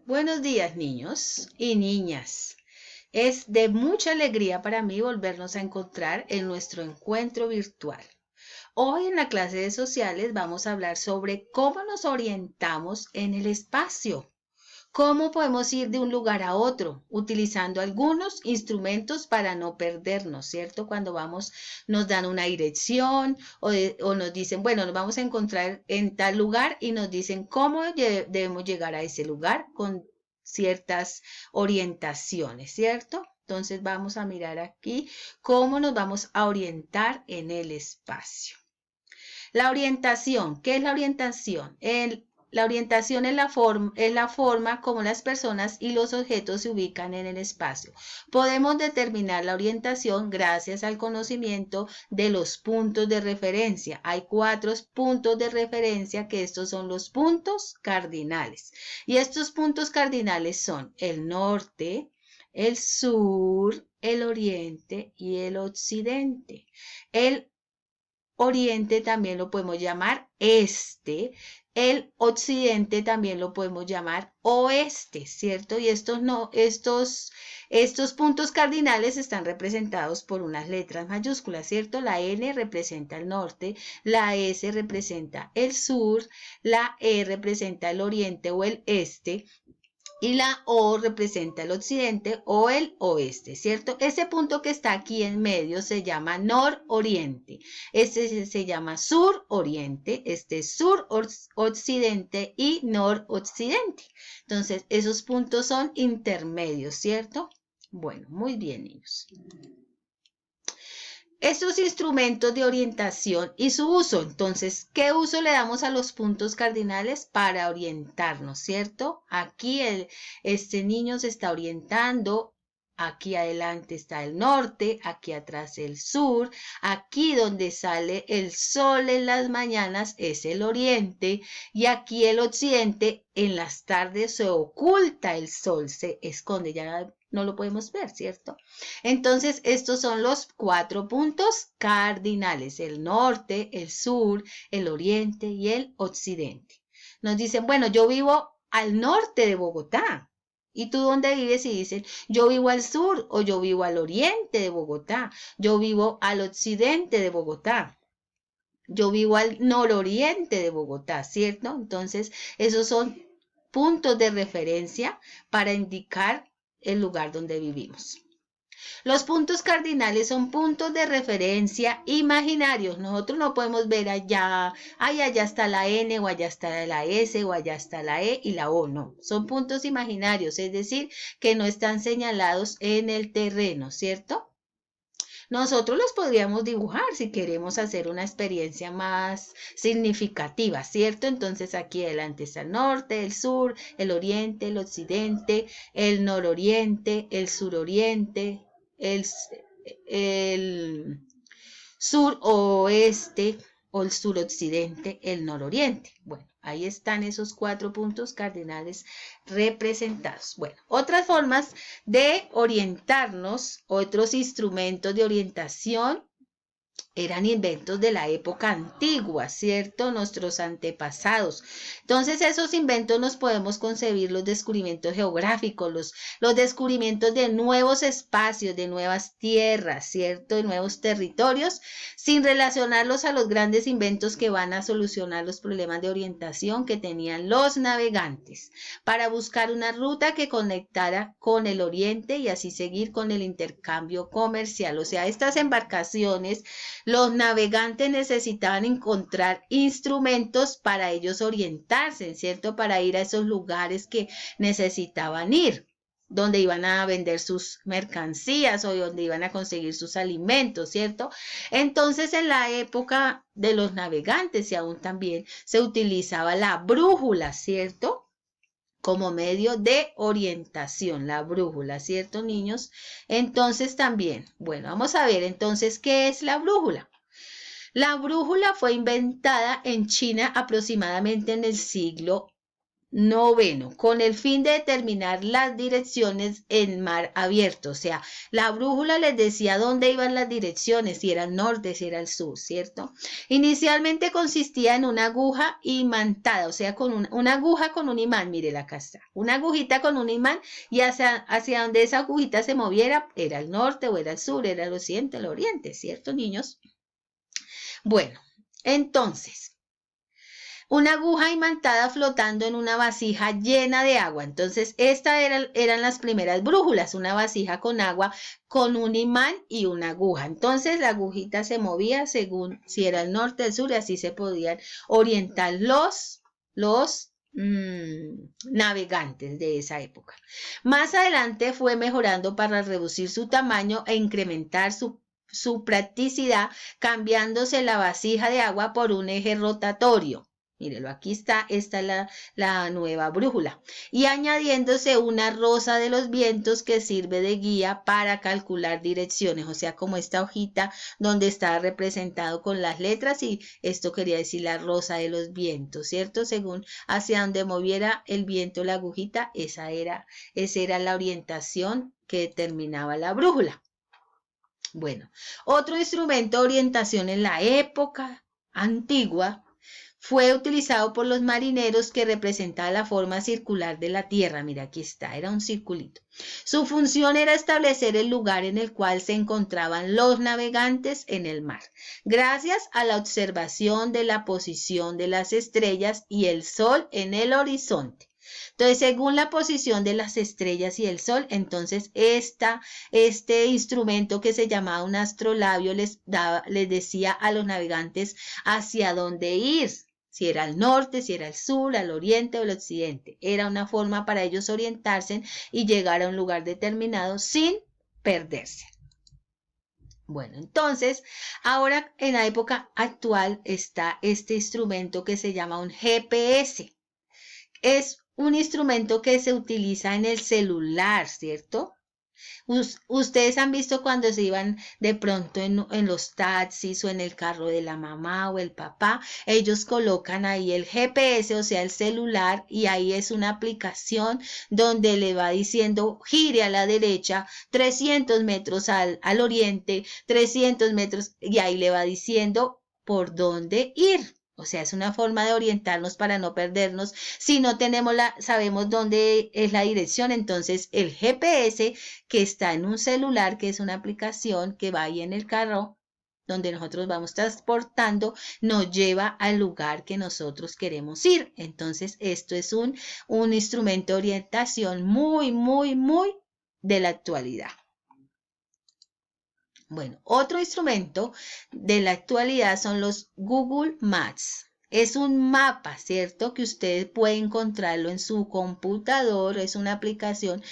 Buenos días, niños y niñas. Es de mucha alegría para mí volvernos a encontrar en nuestro encuentro virtual. Hoy en la clase de sociales vamos a hablar sobre cómo nos orientamos en el espacio. ¿Cómo podemos ir de un lugar a otro? Utilizando algunos instrumentos para no perdernos, ¿cierto? Cuando vamos, nos dan una dirección o nos dicen, bueno, nos vamos a encontrar en tal lugar y nos dicen cómo debemos llegar a ese lugar con ciertas orientaciones, ¿cierto? Entonces vamos a mirar aquí cómo nos vamos a orientar en el espacio. La orientación, ¿qué es la orientación? La orientación es la forma como las personas y los objetos se ubican en el espacio. Podemos determinar la orientación gracias al conocimiento de los puntos de referencia. Hay 4 puntos de referencia que estos son los puntos cardinales. Y estos puntos cardinales son el norte, el sur, el oriente y el occidente. El oriente también lo podemos llamar este, el occidente también lo podemos llamar oeste, ¿cierto? Y estos puntos cardinales están representados por unas letras mayúsculas, ¿cierto? La N representa el norte, la S representa el sur, la E representa el oriente o el este, y la O representa el occidente o el oeste, ¿cierto? Ese punto que está aquí en medio se llama nororiente, este se llama suroriente, este es suroccidente y noroccidente. Entonces, esos puntos son intermedios, ¿cierto? Bueno, muy bien, niños. Estos instrumentos de orientación y su uso. Entonces, ¿qué uso le damos a los puntos cardinales para orientarnos, cierto? Aquí este niño se está orientando. Aquí adelante está el norte, aquí atrás el sur, aquí donde sale el sol en las mañanas es el oriente y aquí el occidente en las tardes se oculta el sol, se esconde, ya no lo podemos ver, ¿cierto? Entonces, estos son los 4 puntos cardinales, el norte, el sur, el oriente y el occidente. Nos dicen, bueno, yo vivo al norte de Bogotá. ¿Y tú dónde vives? Y dicen, yo vivo al sur o yo vivo al oriente de Bogotá, yo vivo al occidente de Bogotá. Yo vivo al nororiente de Bogotá, ¿cierto? Entonces, esos son puntos de referencia para indicar el lugar donde vivimos. Los puntos cardinales son puntos de referencia imaginarios. Nosotros no podemos ver allá, allá está la N o allá está la S o allá está la E y la O. No, son puntos imaginarios, es decir, que no están señalados en el terreno, ¿cierto? Nosotros los podríamos dibujar si queremos hacer una experiencia más significativa, ¿cierto? Entonces aquí adelante está el norte, el sur, el oriente, el occidente, el nororiente, el suroriente, el suroeste o el suroccidente, el nororiente. Bueno, ahí están esos 4 puntos cardinales representados. Bueno, otras formas de orientarnos, otros instrumentos de orientación eran inventos de la época antigua, ¿cierto? Nuestros antepasados. Entonces, esos inventos nos podemos concebir los descubrimientos geográficos, los descubrimientos de nuevos espacios, de nuevas tierras, ¿cierto? De nuevos territorios, sin relacionarlos a los grandes inventos que van a solucionar los problemas de orientación que tenían los navegantes, para buscar una ruta que conectara con el oriente y así seguir con el intercambio comercial. O sea, estas embarcaciones, los navegantes necesitaban encontrar instrumentos para ellos orientarse, ¿cierto? Para ir a esos lugares que necesitaban ir, donde iban a vender sus mercancías o donde iban a conseguir sus alimentos, ¿cierto? Entonces, en la época de los navegantes y aún también se utilizaba la brújula, ¿cierto? Como medio de orientación, la brújula, ¿cierto, niños? Entonces también, bueno, vamos a ver entonces qué es la brújula. La brújula fue inventada en China aproximadamente en el siglo Noveno, con el fin de determinar las direcciones en mar abierto. O sea, la brújula les decía dónde iban las direcciones, si era el norte, si era el sur, ¿cierto? Inicialmente consistía en una aguja imantada, o sea, con una aguja con un imán, mire acá está, una agujita con un imán y hacia donde esa agujita se moviera, era el norte o era el sur, era el occidente, el oriente, ¿cierto, niños? Bueno, entonces, una aguja imantada flotando en una vasija llena de agua. Entonces, estas eran las primeras brújulas, una vasija con agua, con un imán y una aguja. Entonces, la agujita se movía según si era el norte, el sur, y así se podían orientar los navegantes de esa época. Más adelante fue mejorando para reducir su tamaño e incrementar su practicidad, cambiándose la vasija de agua por un eje rotatorio. Mírelo, aquí está, esta es la nueva brújula. Y añadiéndose una rosa de los vientos que sirve de guía para calcular direcciones, o sea, como esta hojita donde está representado con las letras y esto quería decir la rosa de los vientos, ¿cierto? Según hacia donde moviera el viento la agujita, esa era la orientación que determinaba la brújula. Bueno, otro instrumento de orientación en la época antigua fue utilizado por los marineros que representaba la forma circular de la Tierra. Mira, aquí está, era un circulito. Su función era establecer el lugar en el cual se encontraban los navegantes en el mar, gracias a la observación de la posición de las estrellas y el sol en el horizonte. Entonces, según la posición de las estrellas y el sol, entonces este instrumento que se llamaba un astrolabio les decía a los navegantes hacia dónde ir. Si era al norte, si era al sur, al oriente o al occidente. Era una forma para ellos orientarse y llegar a un lugar determinado sin perderse. Bueno, entonces, ahora en la época actual está este instrumento que se llama un GPS. Es un instrumento que se utiliza en el celular, ¿cierto? Ustedes han visto cuando se iban de pronto en los taxis o en el carro de la mamá o el papá, ellos colocan ahí el GPS, o sea, el celular, y ahí es una aplicación donde le va diciendo gire a la derecha 300 metros al oriente, 300 metros, y ahí le va diciendo por dónde ir. O sea, es una forma de orientarnos para no perdernos. Si no sabemos dónde es la dirección, entonces el GPS que está en un celular, que es una aplicación que va ahí en el carro, donde nosotros vamos transportando, nos lleva al lugar que nosotros queremos ir. Entonces, esto es un instrumento de orientación muy, muy, muy de la actualidad. Bueno, otro instrumento de la actualidad son los Google Maps. Es un mapa, ¿cierto? Que usted puede encontrarlo en su computador, es una aplicación,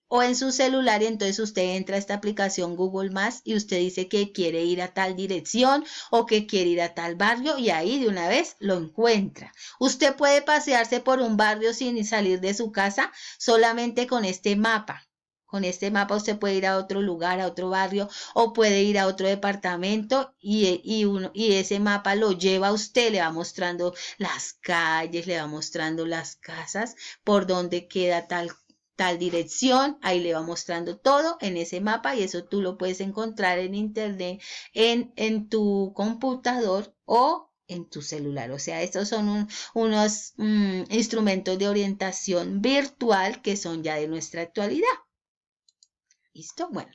o en su celular, y entonces usted entra a esta aplicación Google Maps y usted dice que quiere ir a tal dirección o que quiere ir a tal barrio y ahí de una vez lo encuentra. Usted puede pasearse por un barrio sin salir de su casa solamente con este mapa. Con este mapa usted puede ir a otro lugar, a otro barrio, o puede ir a otro departamento y ese mapa lo lleva a usted, le va mostrando las calles, le va mostrando las casas, por donde queda tal dirección, ahí le va mostrando todo en ese mapa y eso tú lo puedes encontrar en internet, en tu computador o en tu celular. O sea, estos son unos instrumentos de orientación virtual que son ya de nuestra actualidad. ¿Listo? Bueno.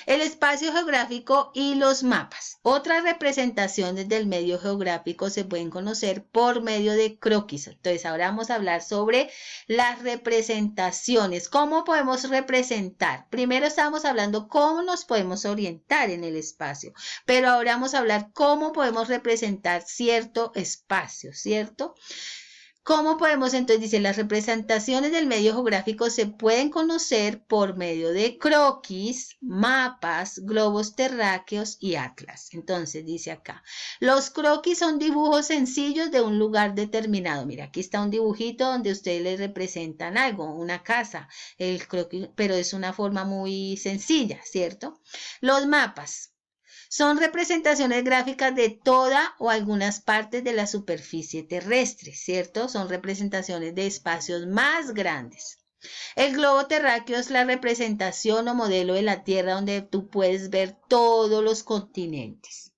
El espacio geográfico y los mapas. Otras representaciones del medio geográfico se pueden conocer por medio de croquis. Entonces, ahora vamos a hablar sobre las representaciones. ¿Cómo podemos representar? Primero estábamos hablando cómo nos podemos orientar en el espacio, pero ahora vamos a hablar cómo podemos representar cierto espacio, ¿cierto? ¿Cómo podemos entonces? Dice, las representaciones del medio geográfico se pueden conocer por medio de croquis, mapas, globos terráqueos y atlas. Entonces dice acá, los croquis son dibujos sencillos de un lugar determinado. Mira, aquí está un dibujito donde ustedes le representan algo, una casa, el croquis, pero es una forma muy sencilla, ¿cierto? Los mapas Son representaciones gráficas de toda o algunas partes de la superficie terrestre, ¿cierto? Son representaciones de espacios más grandes. El globo terráqueo es la representación o modelo de la Tierra donde tú puedes ver todos los continentes.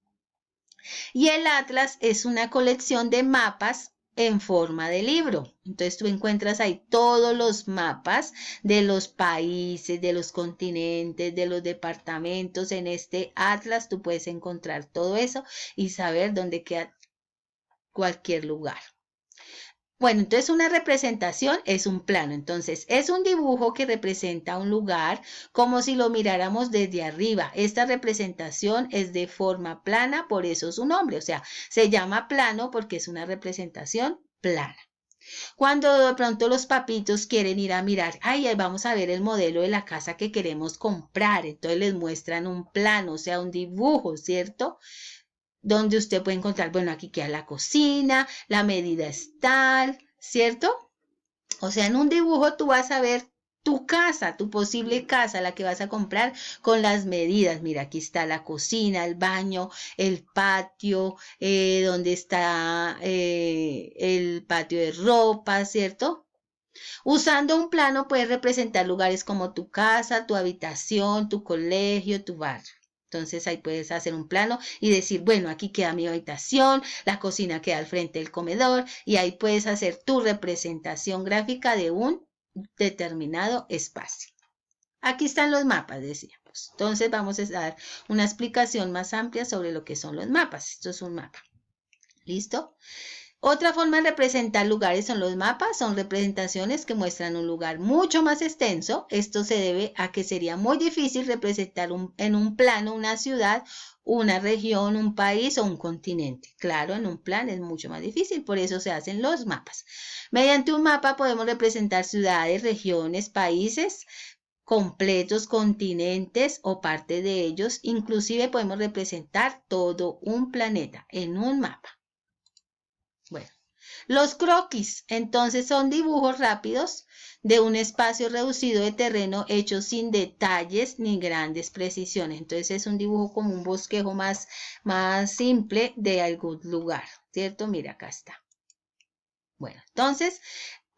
Y el atlas es una colección de mapas en forma de libro. Entonces tú encuentras ahí todos los mapas de los países, de los continentes, de los departamentos. En este atlas tú puedes encontrar todo eso y saber dónde queda cualquier lugar. Bueno, entonces una representación es un plano. Entonces es un dibujo que representa un lugar como si lo miráramos desde arriba. Esta representación es de forma plana, por eso su nombre. O sea, se llama plano porque es una representación plana. Cuando de pronto los papitos quieren ir a mirar, ay, ahí vamos a ver el modelo de la casa que queremos comprar. Entonces les muestran un plano, o sea, un dibujo, ¿cierto? Donde usted puede encontrar, bueno, aquí queda la cocina, la medida es tal, ¿cierto? O sea, en un dibujo tú vas a ver tu casa, tu posible casa, la que vas a comprar con las medidas. Mira, aquí está la cocina, el baño, el patio, donde está el patio de ropa, ¿cierto? Usando un plano puedes representar lugares como tu casa, tu habitación, tu colegio, tu barrio. Entonces ahí puedes hacer un plano y decir, bueno, aquí queda mi habitación, la cocina queda al frente del comedor y ahí puedes hacer tu representación gráfica de un determinado espacio. Aquí están los mapas, decíamos. Entonces vamos a dar una explicación más amplia sobre lo que son los mapas. Esto es un mapa. ¿Listo? Otra forma de representar lugares son los mapas, son representaciones que muestran un lugar mucho más extenso. Esto se debe a que sería muy difícil representar en un plano una ciudad, una región, un país o un continente. Claro, en un plan es mucho más difícil, por eso se hacen los mapas. Mediante un mapa podemos representar ciudades, regiones, países completos, continentes o parte de ellos. Inclusive podemos representar todo un planeta en un mapa. Bueno, los croquis, entonces, son dibujos rápidos de un espacio reducido de terreno hecho sin detalles ni grandes precisiones. Entonces, es un dibujo como un bosquejo más simple de algún lugar, ¿cierto? Mira, acá está. Bueno, entonces,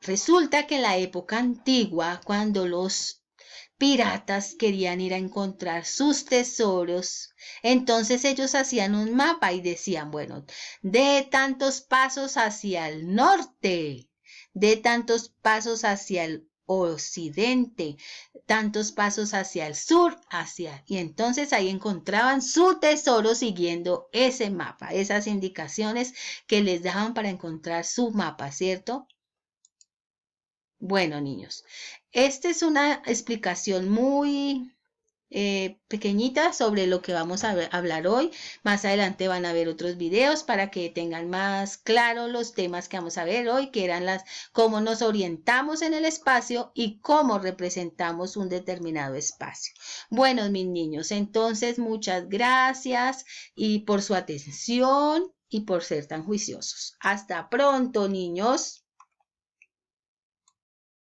resulta que en la época antigua, cuando los piratas querían ir a encontrar sus tesoros, entonces ellos hacían un mapa y decían, bueno, de tantos pasos hacia el norte, de tantos pasos hacia el occidente, tantos pasos hacia el sur, y entonces ahí encontraban su tesoro siguiendo ese mapa, esas indicaciones que les daban para encontrar su mapa, ¿cierto? Bueno, niños, esta es una explicación muy pequeñita sobre lo que vamos a hablar hoy. Más adelante van a ver otros videos para que tengan más claro los temas que vamos a ver hoy, que eran cómo nos orientamos en el espacio y cómo representamos un determinado espacio. Bueno, mis niños, entonces muchas gracias y por su atención y por ser tan juiciosos. Hasta pronto, niños.